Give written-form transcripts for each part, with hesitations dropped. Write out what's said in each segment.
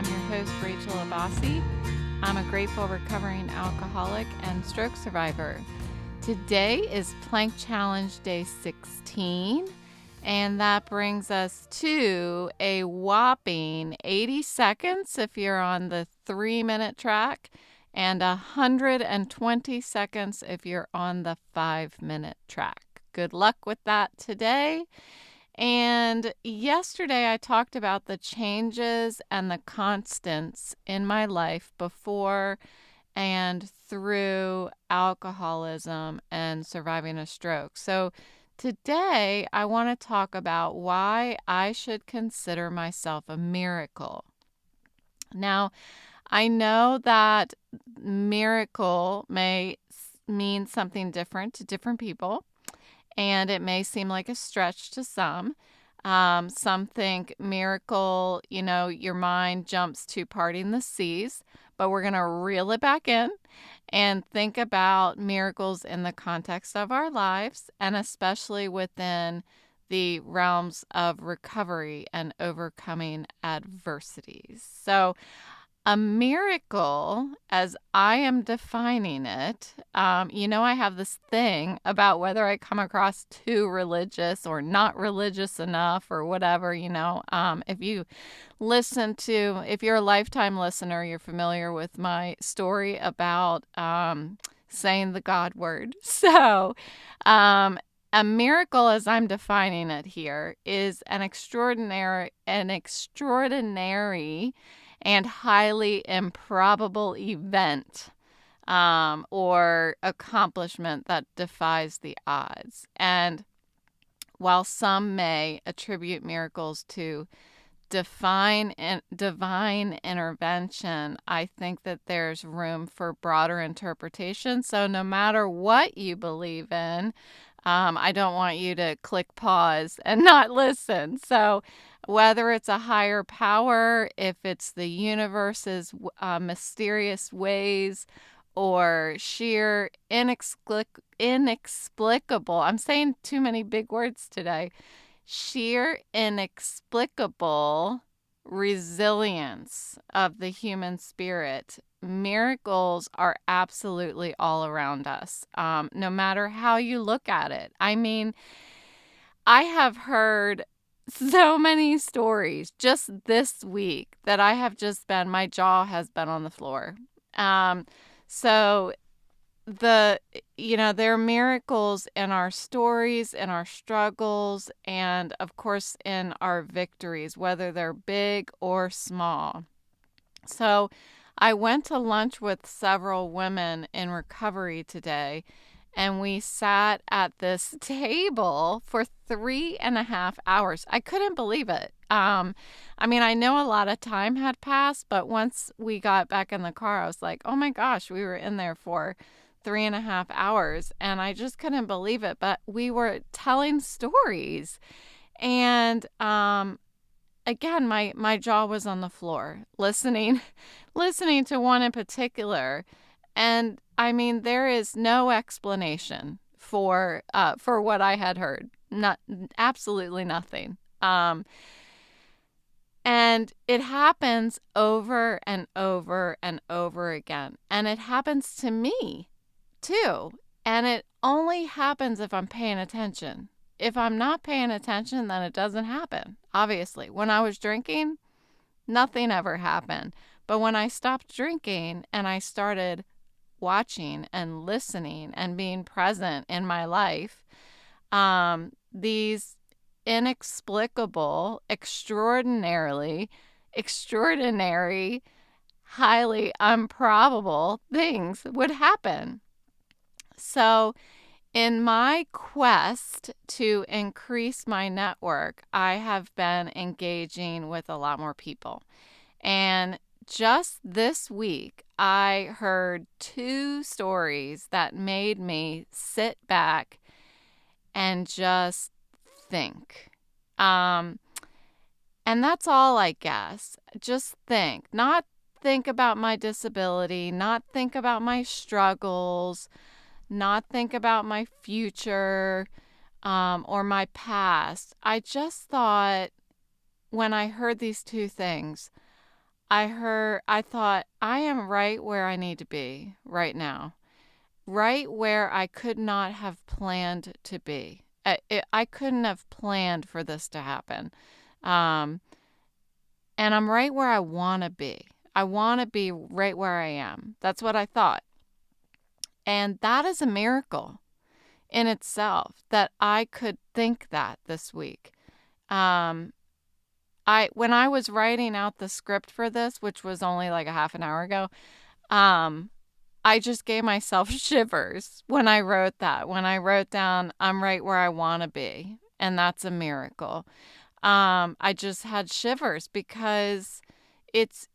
I'm your host, Rachel Abbasi. I'm a grateful recovering alcoholic and stroke survivor. Today is Plank Challenge Day 16, and that brings us to a whopping 80 seconds if you're on the 3-minute track, and 120 seconds if you're on the 5-minute track. Good luck with that today. And yesterday I talked about the changes and the constants in my life before and through alcoholism and surviving a stroke. So today I want to talk about why I should consider myself a miracle. Now, I know that miracle may mean something different to different people, and it may seem like a stretch to some. Some think miracle, your mind jumps to parting the seas, but we're going to reel it back in and think about miracles in the context of our lives, and especially within the realms of recovery and overcoming adversities. So, a miracle, as I am defining it, I have this thing about whether I come across too religious or not religious enough or whatever, if you're a lifetime listener, you're familiar with my story about saying the God word. So, a miracle, as I'm defining it here, is an extraordinary and highly improbable event or accomplishment that defies the odds. And while some may attribute miracles to divine intervention, I think that there's room for broader interpretation. So no matter what you believe in, I don't want you to click pause and not listen. So whether it's a higher power, if it's the universe's mysterious ways, or sheer inexplicable, I'm saying too many big words today, sheer inexplicable resilience of the human spirit, miracles are absolutely all around us, no matter how you look at it. I mean, I have heard so many stories just this week that my jaw has been on the floor. So there are miracles in our stories, in our struggles, and of course in our victories, whether they're big or small. So I went to lunch with several women in recovery today, and we sat at this table for 3.5 hours. I couldn't believe it. I know a lot of time had passed, but once we got back in the car, I was like, oh my gosh, we were in there for 3.5 hours, and I just couldn't believe it. But we were telling stories, and again, my jaw was on the floor listening to one in particular. And there is no explanation for what I had heard. Absolutely nothing. And it happens over and over and over again. And it happens to me too. And it only happens if I'm paying attention. If I'm not paying attention, then it doesn't happen. Obviously, when I was drinking, nothing ever happened. But when I stopped drinking and I started watching and listening and being present in my life, these inexplicable, extraordinary, highly improbable things would happen. So in my quest to increase my network, I have been engaging with a lot more people. And just this week, I heard 2 stories that made me sit back and just think. And that's all, I guess. Just think. Not think about my disability, not think about my struggles, not think about my future or my past. I just thought, when I heard these 2 things, I thought, I am right where I need to be right now, right where I could not have planned to be. I couldn't have planned for this to happen. Um, and I'm right where I want to be. I want to be right where I am. That's what I thought. And that is a miracle in itself that I could think that this week. Um, when I was writing out the script for this, which was only like a half an hour ago, um, I just gave myself shivers when I wrote that. When I wrote down, I'm right where I want to be, and that's a miracle. I just had shivers because it's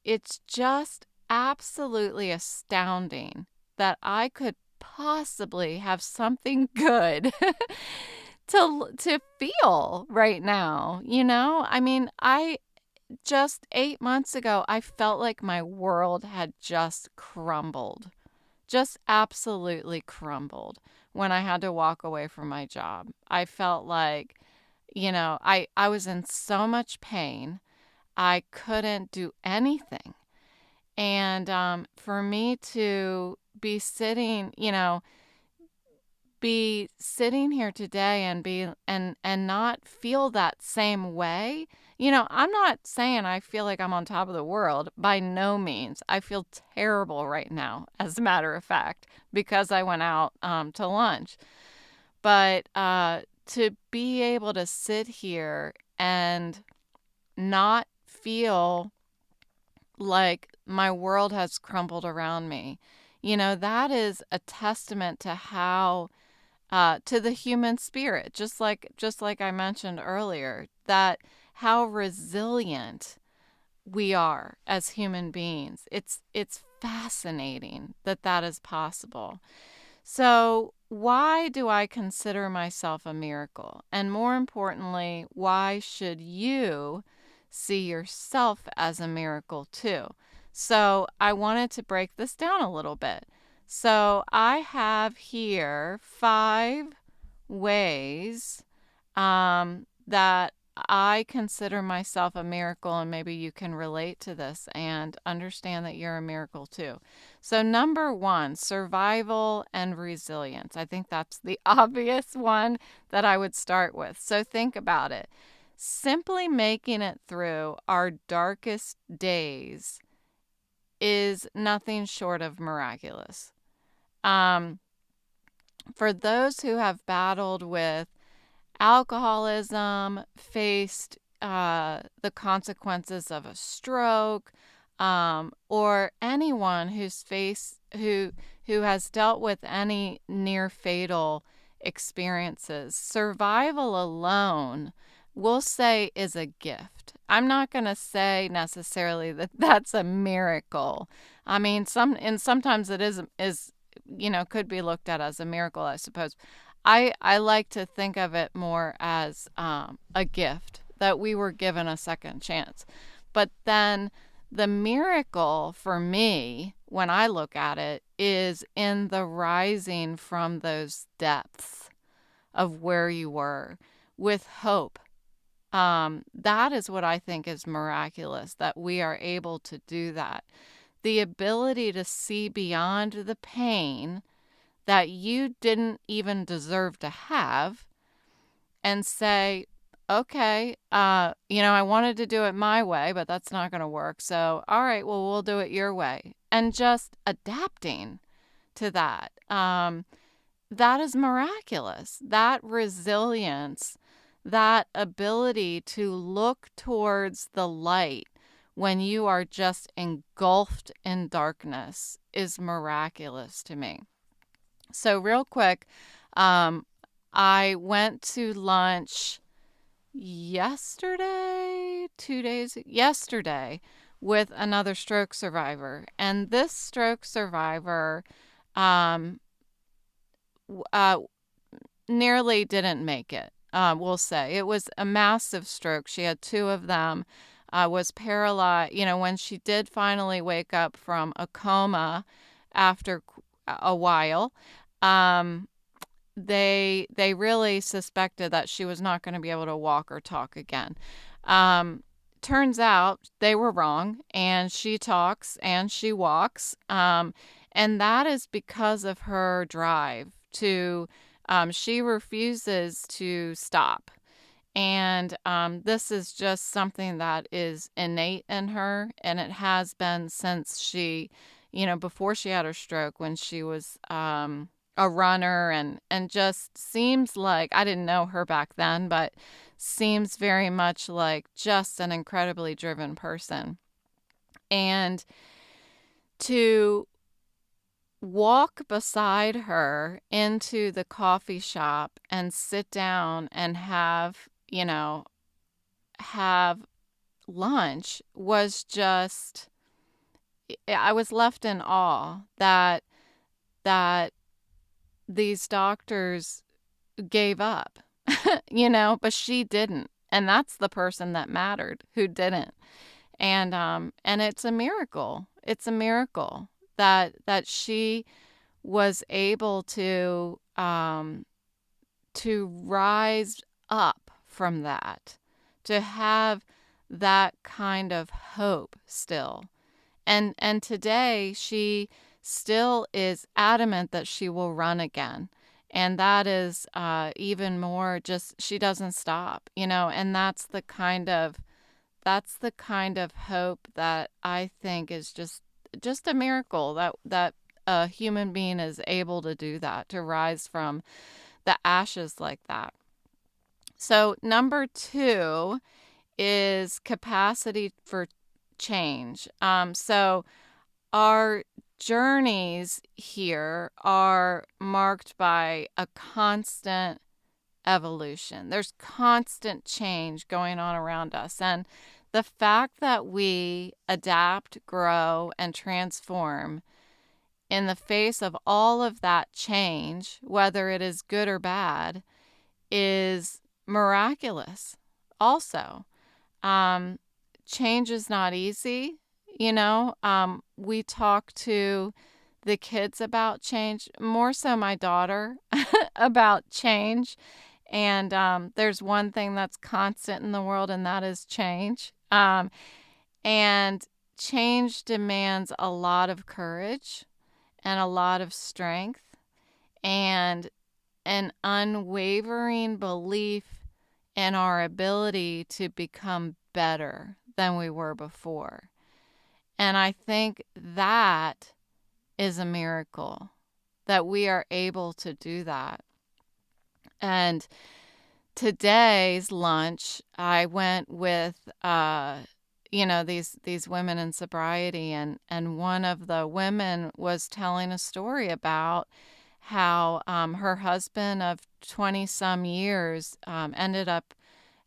just absolutely astounding that I could possibly have something good to feel right now. I mean, I just 8 months ago, I felt like my world had just crumbled. Just absolutely crumbled when I had to walk away from my job. I felt like, I was in so much pain. I couldn't do anything. And for me to be sitting here today and be and not feel that same way. I'm not saying I feel like I'm on top of the world. By no means. I feel terrible right now, as a matter of fact, because I went out to lunch. But to be able to sit here and not feel like my world has crumbled around me, that is a testament to how to the human spirit, just like I mentioned earlier, that how resilient we are as human beings. It's fascinating that that is possible. So, why do I consider myself a miracle? And more importantly, why should you see yourself as a miracle too? So, I wanted to break this down a little bit. So, I have here 5 ways that I consider myself a miracle, and maybe you can relate to this and understand that you're a miracle too. So, number 1, survival and resilience. I think that's the obvious one that I would start with. So, think about it. Simply making it through our darkest days is nothing short of miraculous. For those who have battled with alcoholism, faced the consequences of a stroke, or anyone who has dealt with any near fatal experiences, survival alone, we'll say, is a gift. I'm not going to say necessarily that that's a miracle. I mean, sometimes it is could be looked at as a miracle, I suppose. I like to think of it more as a gift that we were given a second chance. But then the miracle for me, when I look at it, is in the rising from those depths of where you were with hope. That is what I think is miraculous, that we are able to do that. The ability to see beyond the pain that you didn't even deserve to have and say, okay, I wanted to do it my way, but that's not going to work. So, all right, well, we'll do it your way. And just adapting to that. That is miraculous. That resilience, that ability to look towards the light when you are just engulfed in darkness is miraculous to me. So real quick, I went to lunch yesterday with another stroke survivor. And this stroke survivor nearly didn't make it, we'll say. It was a massive stroke. She had 2 of them, was paralyzed. When she did finally wake up from a coma after a while, they really suspected that she was not going to be able to walk or talk again. turns out they were wrong, and she talks and she walks. And that is because of her drive to, she refuses to stop. And this is just something that is innate in her, and it has been since she, before she had her stroke, when she was a runner, and just seems like, I didn't know her back then, but seems very much like just an incredibly driven person. And to walk beside her into the coffee shop and sit down and have lunch was just, I was left in awe that these doctors gave up, but she didn't. And that's the person that mattered, who didn't. And it's a miracle. It's a miracle that she was able to rise up from that, to have that kind of hope still. And today she still is adamant that she will run again. And that is even more, just she doesn't stop, and that's the kind of hope that I think is just a miracle, that a human being is able to do that, to rise from the ashes like that. So number 2 is capacity for change. So our journeys here are marked by a constant evolution. There's constant change going on around us. And the fact that we adapt, grow, and transform in the face of all of that change, whether it is good or bad, is miraculous also. Um, Change is not easy. We talk to the kids about change, more so my daughter, about change. And there's one thing that's constant in the world, and that is change. And change demands a lot of courage and a lot of strength and an unwavering belief in our ability to become better than we were before. And I think that is a miracle, that we are able to do that. And today's lunch, I went with these women in sobriety, and one of the women was telling a story about how her husband of 20 some years ended up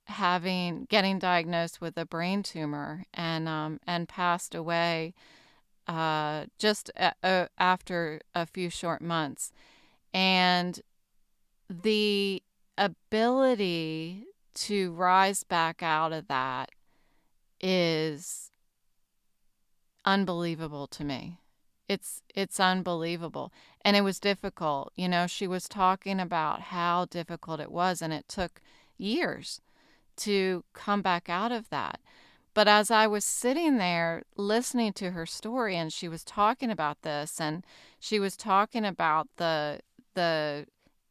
getting diagnosed with a brain tumor, and passed away just after a few short months. And the ability to rise back out of that is unbelievable to me. It's unbelievable. And it was difficult. She was talking about how difficult it was, and it took years to come back out of that. But as I was sitting there listening to her story, and she was talking about this, and she was talking about the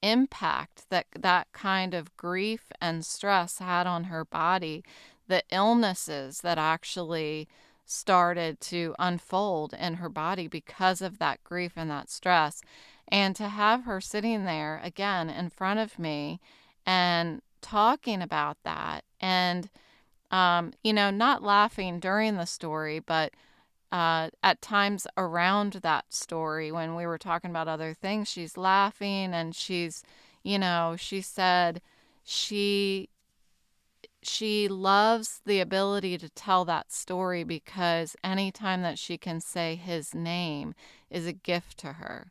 impact that kind of grief and stress had on her body, the illnesses that actually started to unfold in her body because of that grief and that stress. And to have her sitting there again in front of me and talking about that, and not laughing during the story, but at times around that story when we were talking about other things, she's laughing, and she said she loves the ability to tell that story, because anytime that she can say his name is a gift to her.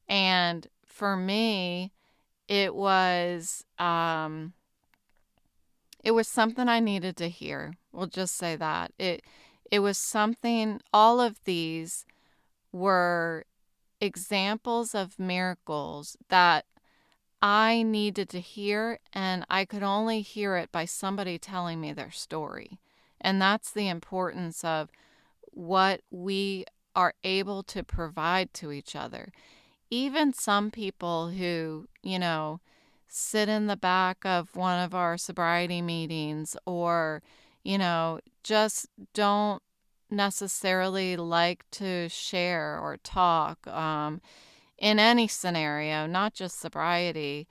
And for me, it was something I needed to hear. We'll just say that. It was something, all of these were examples of miracles that I needed to hear, and I could only hear it by somebody telling me their story. And that's the importance of what we are able to provide to each other. Even some people who, sit in the back of one of our sobriety meetings or, just don't necessarily like to share or talk in any scenario, not just sobriety.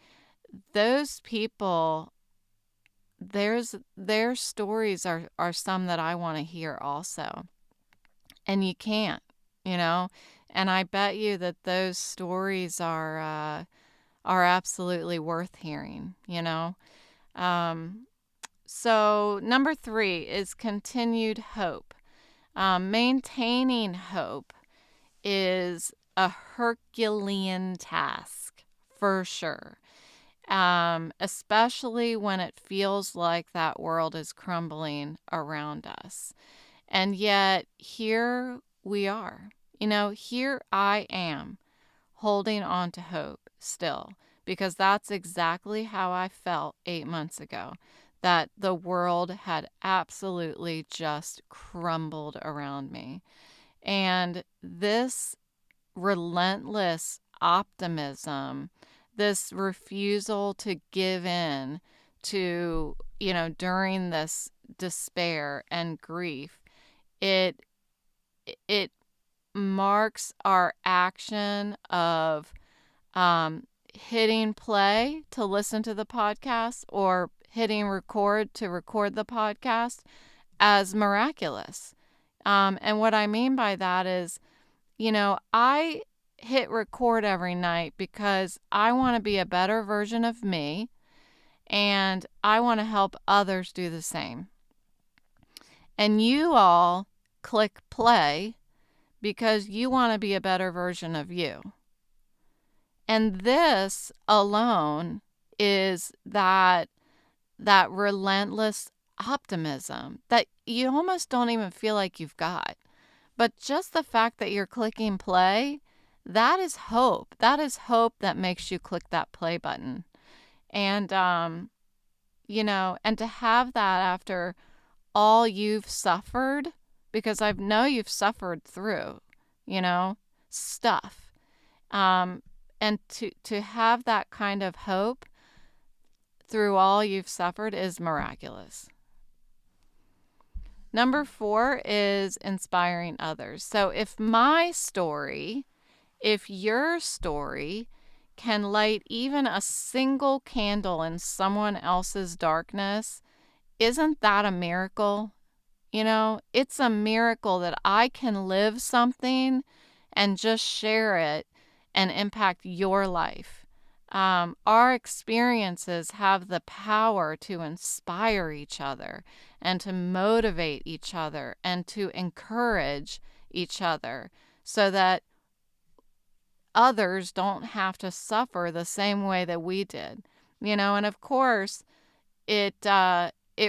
Those people, their stories are some that I want to hear also. And you can't, you know. And I bet you that those stories are absolutely worth hearing. So number 3 is continued hope. Maintaining hope is a Herculean task for sure. Especially when it feels like that world is crumbling around us. And yet here we are. Here I am holding on to hope still, because that's exactly how I felt 8 months ago, that the world had absolutely just crumbled around me. And this relentless optimism, this refusal to give in to, during this despair and grief, it marks our action of hitting play to listen to the podcast or hitting record to record the podcast as miraculous. And what I mean by that is, I hit record every night because I want to be a better version of me and I want to help others do the same. And you all click play because you want to be a better version of you. And this alone is that relentless optimism that you almost don't even feel like you've got. But just the fact that you're clicking play, that is hope. That is hope that makes you click that play button. And, and to have that after all you've suffered, because I know you've suffered through, stuff. And to have that kind of hope through all you've suffered is miraculous. Number 4 is inspiring others. So if your story can light even a single candle in someone else's darkness, isn't that a miracle? It's a miracle that I can live something and just share it and impact your life. Our experiences have the power to inspire each other and to motivate each other and to encourage each other so that others don't have to suffer the same way that we did. And of course, it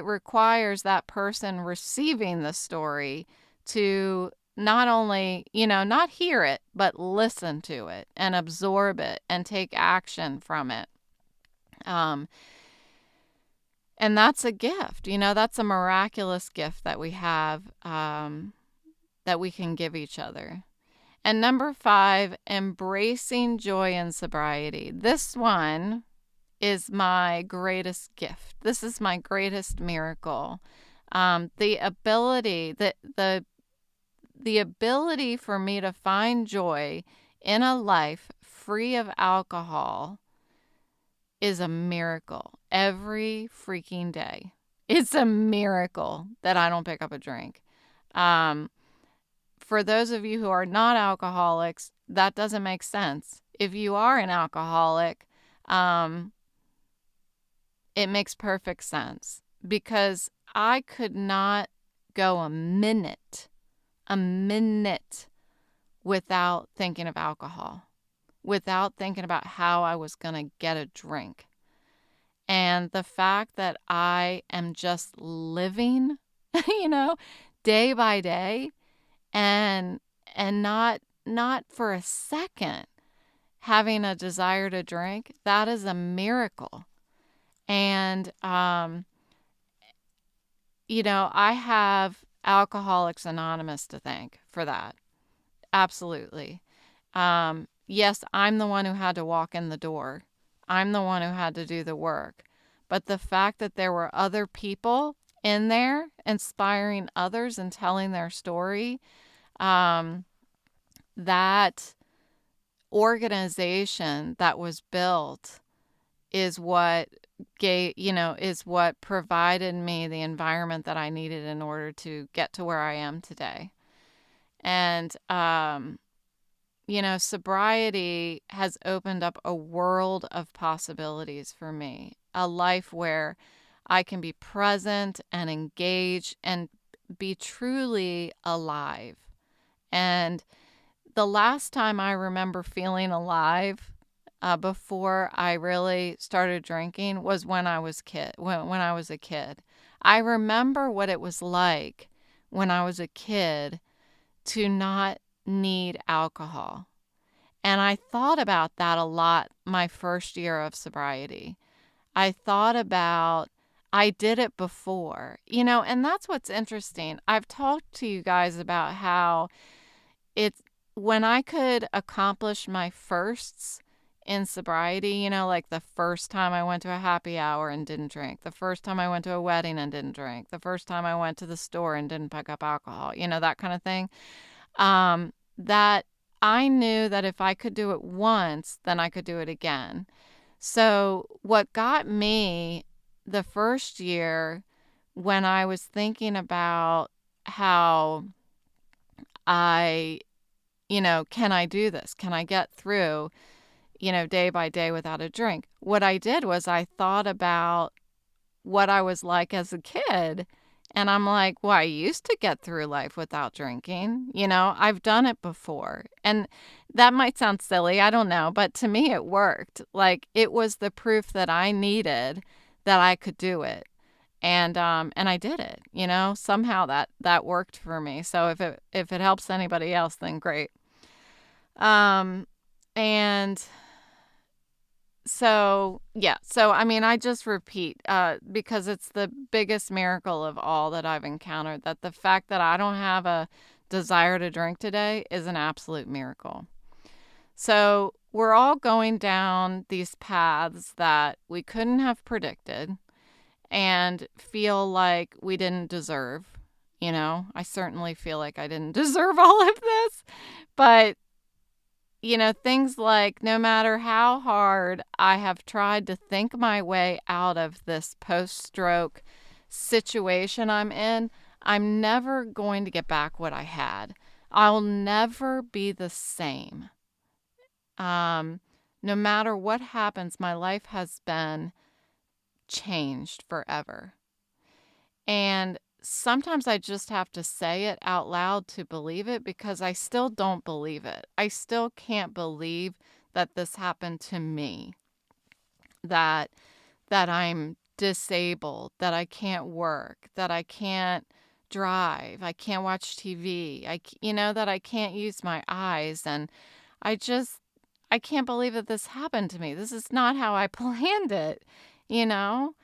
requires that person receiving the story to not only, not hear it, but listen to it and absorb it and take action from it. And that's a gift, that's a miraculous gift that we have, that we can give each other. And number 5, embracing joy in sobriety. This one is my greatest gift. This is my greatest miracle. The ability for me to find joy in a life free of alcohol is a miracle every freaking day. It's a miracle that I don't pick up a drink. For those of you who are not alcoholics, that doesn't make sense. If you are an alcoholic, it makes perfect sense, because I could not go a minute without thinking of alcohol, without thinking about how I was going to get a drink. And the fact that I am just living, day by day, and not for a second having a desire to drink, that is a miracle. And I have Alcoholics Anonymous to thank for that. Absolutely. Yes, I'm the one who had to walk in the door. I'm the one who had to do the work. But the fact that there were other people in there inspiring others and telling their story, um, that organization that was built is what is what provided me the environment that I needed in order to get to where I am today. And, sobriety has opened up a world of possibilities for me, a life where I can be present and engaged and be truly alive. And the last time I remember feeling alive, before I really started drinking, was when I was when I was a kid. I remember what it was like when I was a kid to not need alcohol. And I thought about that a lot my first year of sobriety. I thought about, I did it before, and that's what's interesting. I've talked to you guys about how it's when I could accomplish my firsts in sobriety, like the first time I went to a happy hour and didn't drink, the first time I went to a wedding and didn't drink, the first time I went to the store and didn't pick up alcohol, that kind of thing. That I knew that if I could do it once, then I could do it again. So what got me the first year, when I was thinking about how I, can I do this? Can I get through, day by day without a drink? What I did was I thought about what I was like as a kid. And I'm like, well, I used to get through life without drinking. I've done it before. And that might sound silly. I don't know. But to me, it worked. Like, it was the proof that I needed that I could do it. And I did it, somehow that worked for me. So if it helps anybody else, then great. And so, yeah. So, I mean, I just repeat, because it's the biggest miracle of all that I've encountered, that the fact that I don't have a desire to drink today is an absolute miracle. So we're all going down these paths that we couldn't have predicted and feel like we didn't deserve. I certainly feel like I didn't deserve all of this, but things like, no matter how hard I have tried to think my way out of this post-stroke situation I'm in, I'm never going to get back what I had. I'll never be the same. No matter what happens, my life has been changed forever. And sometimes I just have to say it out loud to believe it, because I still don't believe it. I still can't believe that this happened to me, that I'm disabled, that I can't work, that I can't drive, I can't watch TV, that I can't use my eyes. And I can't believe that this happened to me. This is not how I planned it, you know?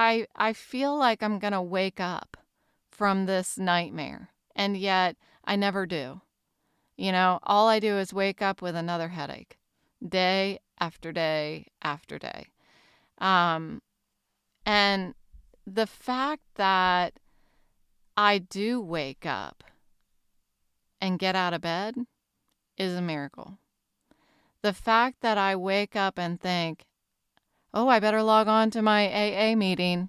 I feel like I'm going to wake up from this nightmare, and yet I never do. All I do is wake up with another headache, day after day after day. And the fact that I do wake up and get out of bed is a miracle. The fact that I wake up and think, oh, I better log on to my AA meeting,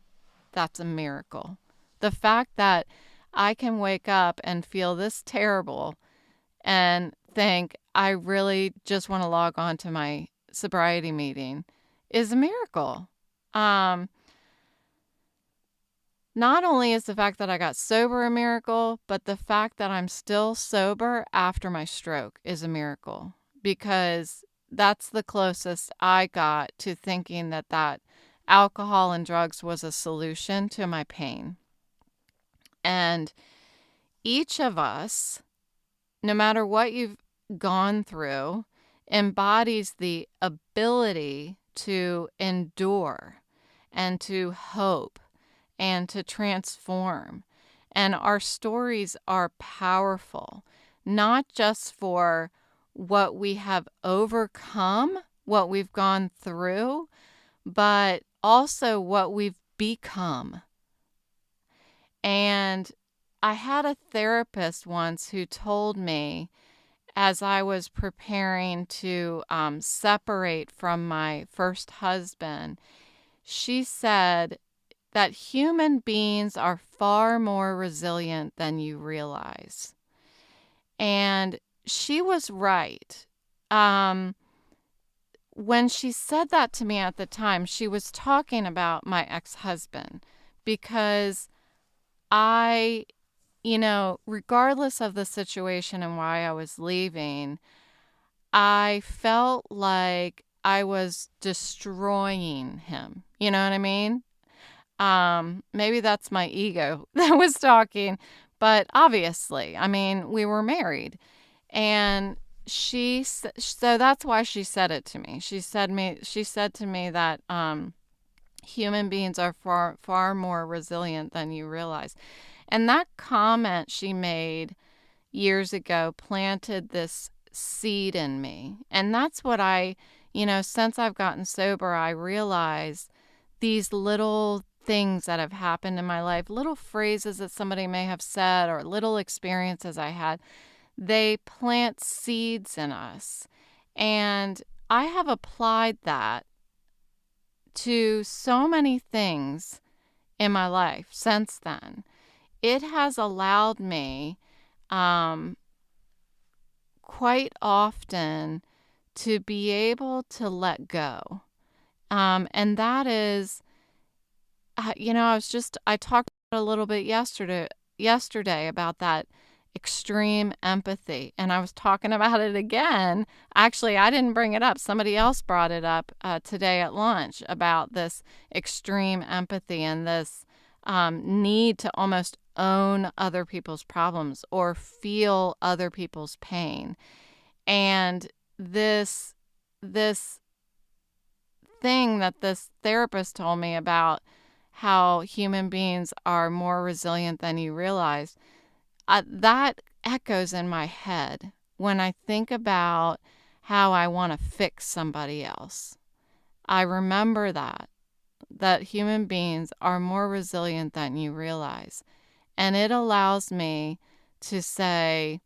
that's a miracle. The fact that I can wake up and feel this terrible and think, I really just want to log on to my sobriety meeting, is a miracle. Not only is the fact that I got sober a miracle, but the fact that I'm still sober after my stroke is a miracle, because that's the closest I got to thinking that alcohol and drugs was a solution to my pain. And each of us, no matter what you've gone through, embodies the ability to endure and to hope and to transform. And our stories are powerful, not just for what we have overcome, what we've gone through, but also what we've become. And I had a therapist once who told me, as I was preparing to separate from my first husband, she said that human beings are far more resilient than you realize. And she was right. When she said that to me at the time, she was talking about my ex-husband, because I, regardless of the situation and why I was leaving, I felt like I was destroying him. You know what I mean? Maybe that's my ego that was talking, but obviously, I mean, we were married, and so that's why she said it to me. She said to me that human beings are far more resilient than you realize. And that comment she made years ago planted this seed in me. And that's what since I've gotten sober, I realize these little things that have happened in my life, little phrases that somebody may have said, or little experiences I had, they plant seeds in us. And I have applied that to so many things in my life since then. It has allowed me quite often to be able to let go. And that is, I talked a little bit yesterday about that extreme empathy, and I was talking about it again. Actually, I didn't bring it up. Somebody else brought it up today at lunch, about this extreme empathy and this need to almost own other people's problems or feel other people's pain. And this thing that this therapist told me about how human beings are more resilient than you realize, that echoes in my head when I think about how I want to fix somebody else. I remember that human beings are more resilient than you realize. And it allows me to say,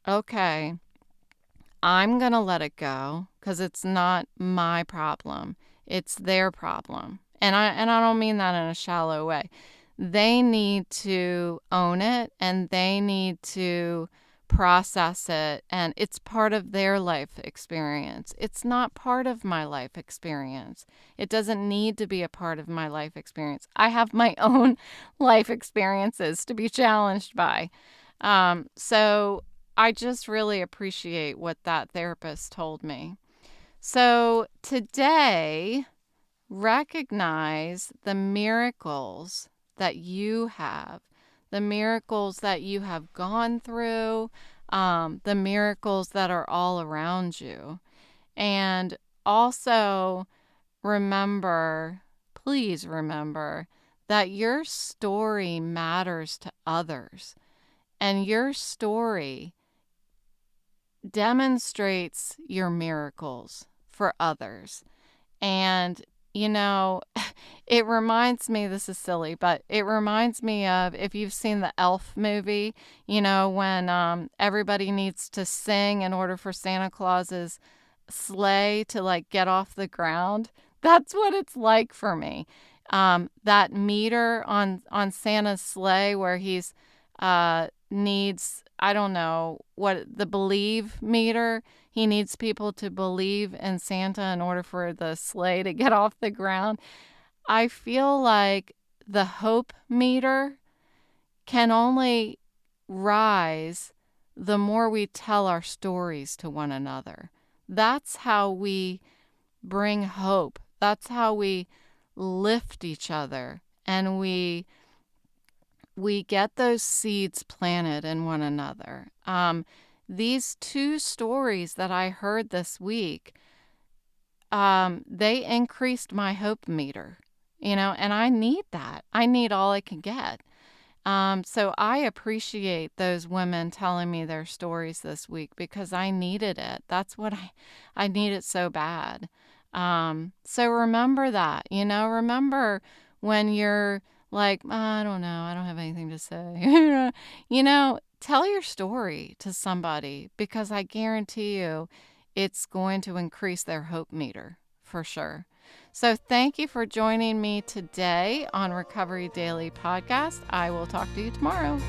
okay, I'm going to let it go, because it's not my problem. It's their problem. And I don't mean that in a shallow way. They need to own it, and they need to process it, and it's part of their life experience. It's not part of my life experience. It doesn't need to be a part of my life experience. I have my own life experiences to be challenged by. So I just really appreciate what that therapist told me. So today, recognize the miracles that you have, the miracles that you have gone through, the miracles that are all around you. And also please remember that your story matters to others, and your story demonstrates your miracles for others. And, it reminds me, this is silly, but it reminds me of, if you've seen the Elf movie, when everybody needs to sing in order for Santa Claus's sleigh to get off the ground. That's what it's like for me. That meter on Santa's sleigh where he's needs, I don't know what, the believe meter. He needs people to believe in Santa in order for the sleigh to get off the ground. I feel like the hope meter can only rise the more we tell our stories to one another. That's how we bring hope. That's how we lift each other, and we get those seeds planted in one another. These two stories that I heard this week, they increased my hope meter. and I need that. I need all I can get. So I appreciate those women telling me their stories this week because I needed it. That's what I needed so bad. So remember that, remember when you're like, I don't know, I don't have anything to say. Tell your story to somebody because I guarantee you it's going to increase their hope meter for sure. So thank you for joining me today on Recovery Daily Podcast. I will talk to you tomorrow.